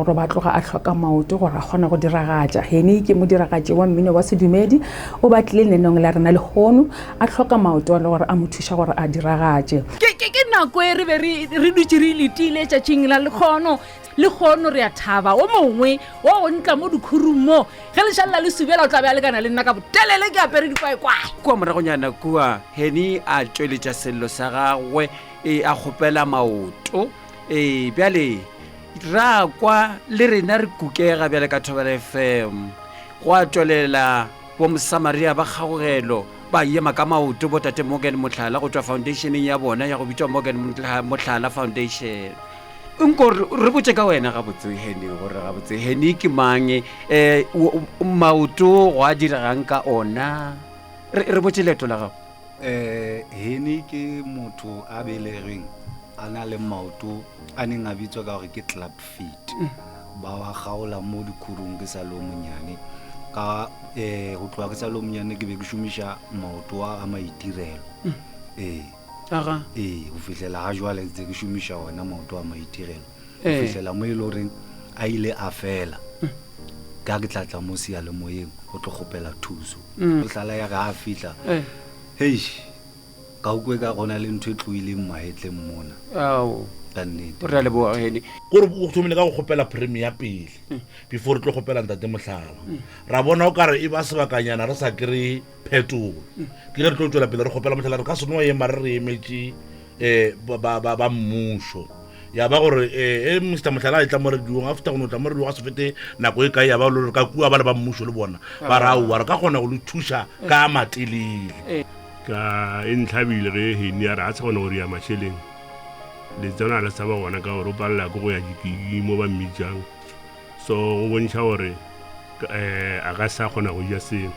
gore ba tloga a tlhoka maoto gore a kgona go diragatša. Hene ke mo diragatše wa mmino wa sedumedi o batlile lenanong la rena le gono a tlhoka maoto le gore a mo thuša gore a diragatše. Ke nako e re be re dutse re letile tšatšing la le kgono re a thaba o mongwe o ntla mo dikhurung mo ge lešala le subela o tla be a lekana le nna ka botelele ke apere dikwaekwae kua moragonyana kua Henie a tšweletša sello sa gagwe a kgopela maoto bjale ra kwa le rena re kukega bjale ka Thobela FM go a tšwelela bomosamaria ba kgagogelo ba ema ka maoto bo tate Morgan Mohlala go tšwa foundationeng ya bona ya go bitšwa Morgan Mohlala Foundation. Nko re botse ka wena ga botse Henie gore ga botse Henie ke mang maoto go a diragang ka ona re botse leeto la gago. Henie ke motho a belegeng a na le maoto a neng a bitswa ka gore ke club feet ba wa kgaola mo dikhurung ke sa lo monyane ka go tloa ke sa lo monyane ke be ke šomiša maoto a maitirelo go fihlela ga jwale tse ke šomiša ona maoto a maitirelo go fihlela mo e le goreng a ile a fela ka ke tlatla mo seyalemoyeng go tlo kgopela thuso mohlala ya ga a fihla hei ka ukwe ka gona le ntho e tloileng maetleng mona ka nnete re a leboga Henie gore o thomile ka go kgopela premier pele before re tlo kgopela ntate Mohlala ra bona o kare e ba sebakanyana re sa kry phetogo ke re tlo tswela pele re kgopela Mohlala re ka seno ema re emetše ba mmušo ya ba gore Mr. Mohlala a tla mo rediong after go no tla mo rediong a se fete nako e kae ya ba le ka kua ba le ba mmušo le bona ba ra wa re ka kgona go le thuša ka matelele ka ntlhabile ge Henie a re a se gone gore ya mašheleng le tsena le sa ba gona ka gore o palela ko go ya dikiki mo ba mmitsang so go bontšha gore a ka sa kgona go ja sengwe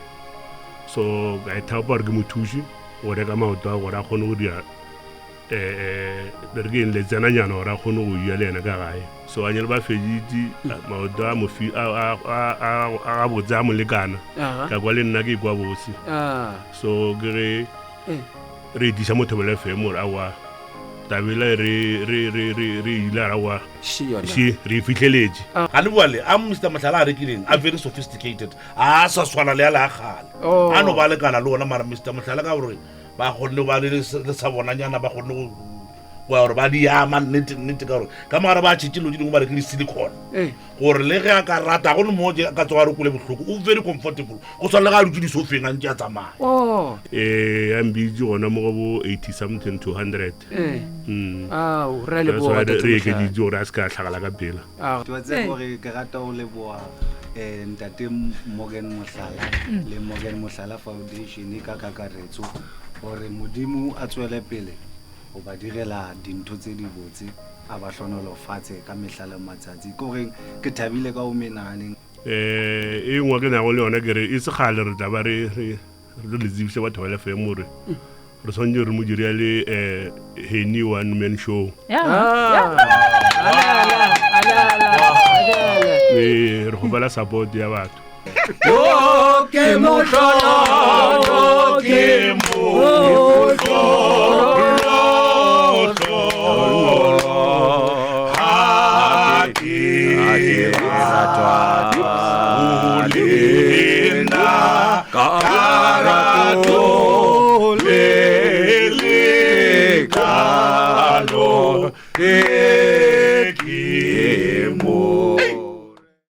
so ka ithapa gore ke mo thuši gore ka maoto a gore a kgone go dira berkeng le tsenanyana gore a kgone go ja le ena ka gae so a nyele ba feditse maoto a botse a molekana ka kwa le nna ke kwa bose so ke ge re diša mo Thobela FM gore a wa tabela re ile ra wa re fitlheletse ga le boale a Mr. Mohlala a rekileng a very sophisticated a sa swana le a le a gale a no ba lekana le ona mara Mr. Mohlala ka gore ba kgonne ba le sa bonanyana ba kgonne go gore ba di ama nnete ka gore ka mogare ba tšhitšelo di dingwe ba re ke di-silicon gore le ge a ka rata go le moje ka tsoga re kole bohloko o very comfortable go tshwana le ga a dutse disofeng a ntse a tsamaya a mbitse gona mo go bo 80 something to 100 re ekeditse gore a se ka tlhagala ka pela tse gore ke rata go leboa ntate Morgan Mohlala le Morgan Mohlala Foundation ka kakaretso gore modimo a tswele pele go ba direla dintho tse di botse a ba hlonolofatse ka mehla le matsatsi gore ke thabile ka o menaneng e ngwa ke nago le yona ke re e se gale re taba re le tsebise batho ba FM gore re tshwanetse re mo diria le Henie one man show re go bala support ya batho ke mohlolo ke mohlolo